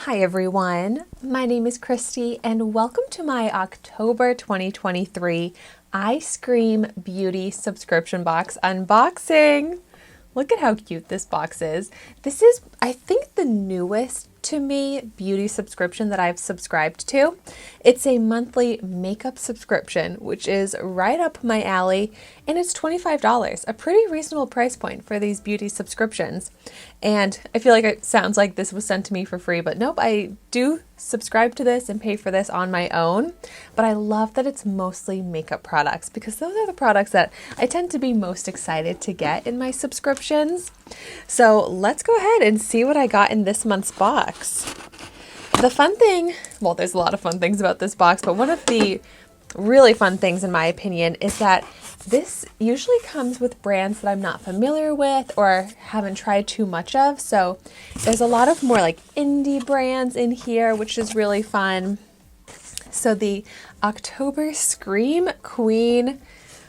Hi everyone, my name is Christy and welcome to my October 2023 Eyescream Beauty subscription box unboxing. Look at how cute this box is. This is, I think, the newest to me beauty subscription that I've subscribed to. It's a monthly makeup subscription, which is right up my alley, and it's $25, a pretty reasonable price point for these beauty subscriptions. And I feel like it sounds like this was sent to me for free, but nope, I do subscribe to this and pay for this on my own. But I love that it's mostly makeup products because those are the products that I tend to be most excited to get in my subscriptions. So let's go ahead and see what I got in this month's box. The fun thing, well, there's a lot of fun things about this box, but one of the really fun things in my opinion is that this usually comes with brands that I'm not familiar with or haven't tried too much of. So there's a lot of more like indie brands in here, which is really fun. So the October Scream Queen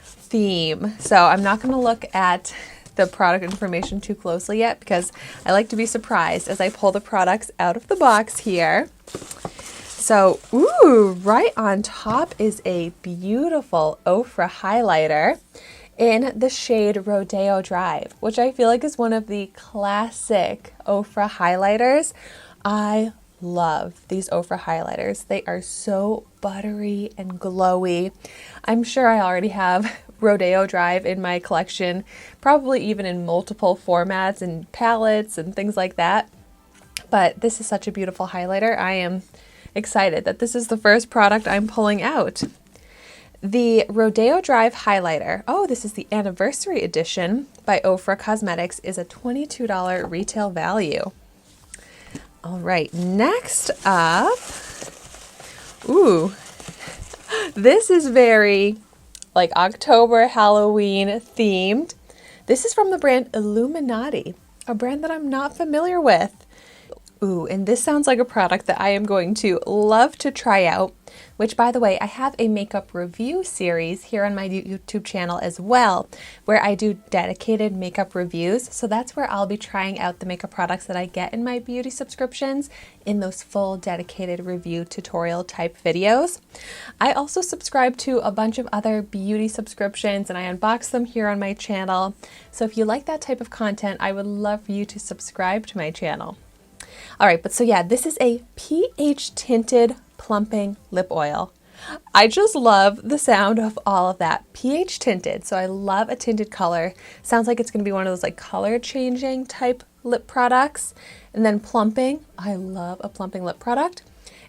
theme. So I'm not going to look at the product information too closely yet because I like to be surprised as I pull the products out of the box here. So, ooh, right on top is a beautiful Ofra highlighter in the shade Rodeo Drive, which I feel like is one of the classic Ofra highlighters. I love these Ofra highlighters. They are so buttery and glowy. I'm sure I already have Rodeo Drive in my collection, probably even in multiple formats and palettes and things like that. But this is such a beautiful highlighter. I am excited that this is the first product I'm pulling out. The Rodeo Drive highlighter, oh, this is the anniversary edition by Ofra Cosmetics, is a $22 retail value. All right, next up, ooh, this is very like October Halloween themed. This is from the brand Illuminati, a brand that I'm not familiar with. Ooh, and this sounds like a product that I am going to love to try out, which, by the way, I have a makeup review series here on my YouTube channel as well, where I do dedicated makeup reviews. So that's where I'll be trying out the makeup products that I get in my beauty subscriptions in those full dedicated review tutorial type videos. I also subscribe to a bunch of other beauty subscriptions and I unbox them here on my channel. So if you like that type of content, I would love for you to subscribe to my channel. All right, but so yeah, this is a pH tinted plumping lip oil. I just love the sound of all of that. pH tinted, so I love a tinted color. Sounds like it's going to be one of those like color changing type lip products. And then plumping, I love a plumping lip product.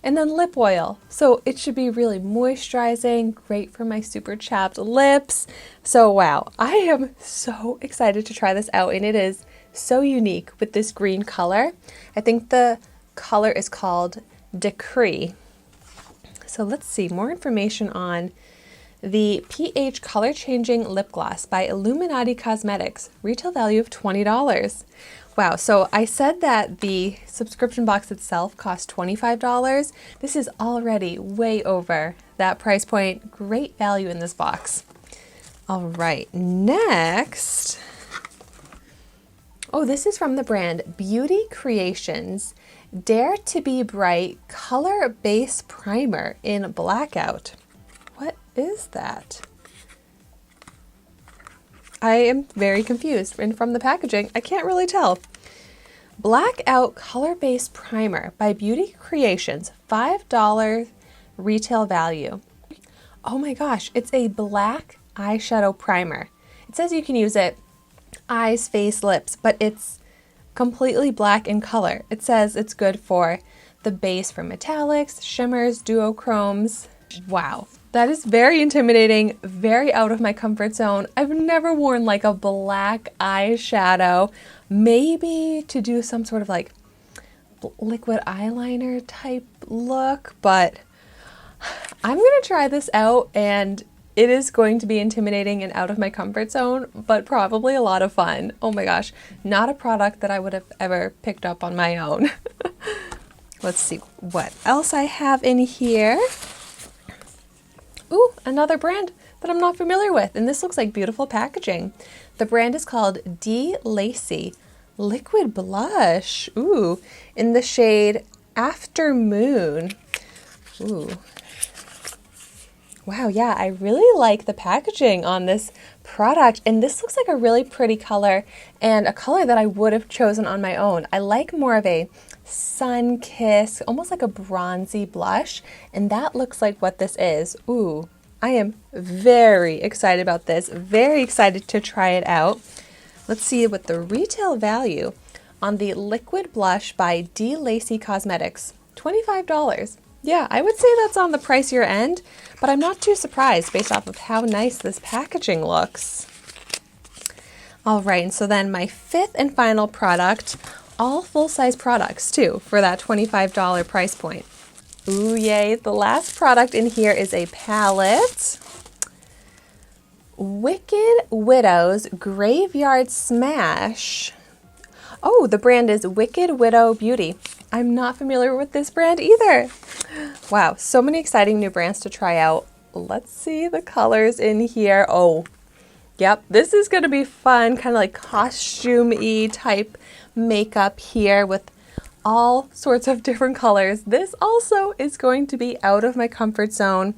And then lip oil, so it should be really moisturizing, great for my super chapped lips. So wow, I am so excited to try this out, and it is so unique with this green color. I think the color is called Decree. So let's see more information on the pH color changing lip gloss by Illuminati Cosmetics, retail value of $20. Wow, so I said that the subscription box itself cost $25. This is already way over that price point. Great value in this box. All right, next. Oh, this is from the brand Beauty Creations Dare to Be Bright Color Base Primer in Blackout. What is that? I am very confused, and from the packaging, I can't really tell. Blackout Color Base Primer by Beauty Creations, $5 retail value. Oh my gosh, it's a black eyeshadow primer. It says you can use it eyes, face, lips, but it's completely black in color. It says it's good for the base for metallics, shimmers, duochromes. Wow, that is very intimidating, very out of my comfort zone. I've never worn like a black eyeshadow, maybe to do some sort of like liquid eyeliner type look, but I'm gonna try this out, and it is going to be intimidating and out of my comfort zone, but probably a lot of fun. Oh my gosh, not a product that I would have ever picked up on my own. Let's see what else I have in here. Ooh, another brand that I'm not familiar with, and this looks like beautiful packaging. The brand is called D Lacy Liquid Blush. Ooh, in the shade Afternoon. Ooh. Wow, yeah, I really like the packaging on this product, and this looks like a really pretty color and a color that I would have chosen on my own. I like more of a sun kiss, almost like a bronzy blush, and that looks like what this is. Ooh, I am very excited about this, very excited to try it out. Let's see what the retail value on the liquid blush by Lacy Cosmetics, $25. Yeah, I would say that's on the pricier end, but I'm not too surprised based off of how nice this packaging looks. All right, and so then my fifth and final product, all full-size products too, for that $25 price point. Ooh, yay. The last product in here is a palette. Wicked Widow's Graveyard Smash. Oh, the brand is Wicked Widow Beauty. I'm not familiar with this brand either. Wow, so many exciting new brands to try out. Let's see the colors in here. Oh, yep, this is going to be fun, kind of like costume-y type makeup here with all sorts of different colors. This also is going to be out of my comfort zone,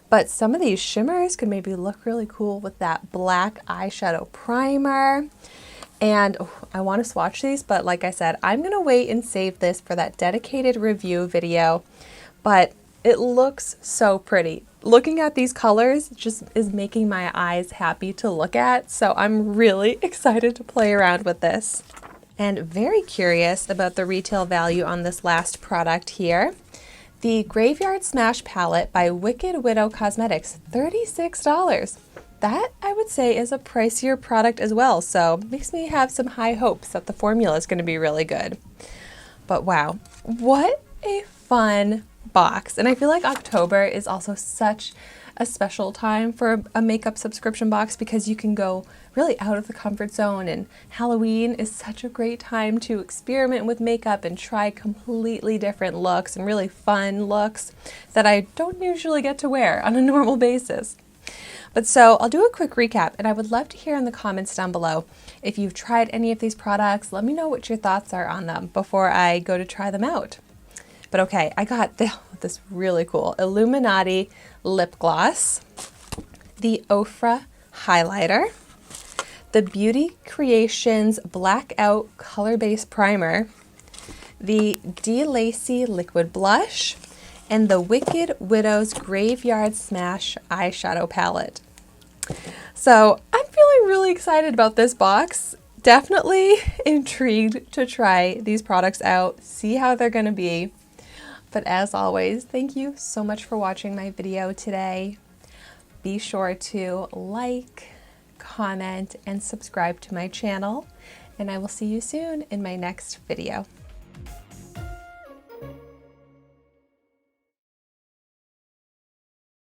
but some of these shimmers could maybe look really cool with that black eyeshadow primer. And I want to swatch these, but like I said, I'm going to wait and save this for that dedicated review video. But it looks so pretty. Looking at these colors just is making my eyes happy to look at. So I'm really excited to play around with this. And very curious about the retail value on this last product here. The Graveyard Smash palette by Wicked Widow Cosmetics, $36. That, I would say, is a pricier product as well, so makes me have some high hopes that the formula is going to be really good. But wow, what a fun box. And I feel like October is also such a special time for a makeup subscription box because you can go really out of the comfort zone, and Halloween is such a great time to experiment with makeup and try completely different looks and really fun looks that I don't usually get to wear on a normal basis. But so I'll do a quick recap, and I would love to hear in the comments down below if you've tried any of these products. Let me know what your thoughts are on them before I go to try them out. But okay, I got this really cool Illuminati lip gloss, the Ofra highlighter, the Beauty Creations Blackout Color Base Primer, the Lacy liquid blush, and the Wicked Widow's Graveyard Smash eyeshadow palette. So I'm feeling really excited about this box. Definitely intrigued to try these products out, see how they're going to be. But as always, thank you so much for watching my video today. Be sure to like, comment, and subscribe to my channel, and I will see you soon in my next video.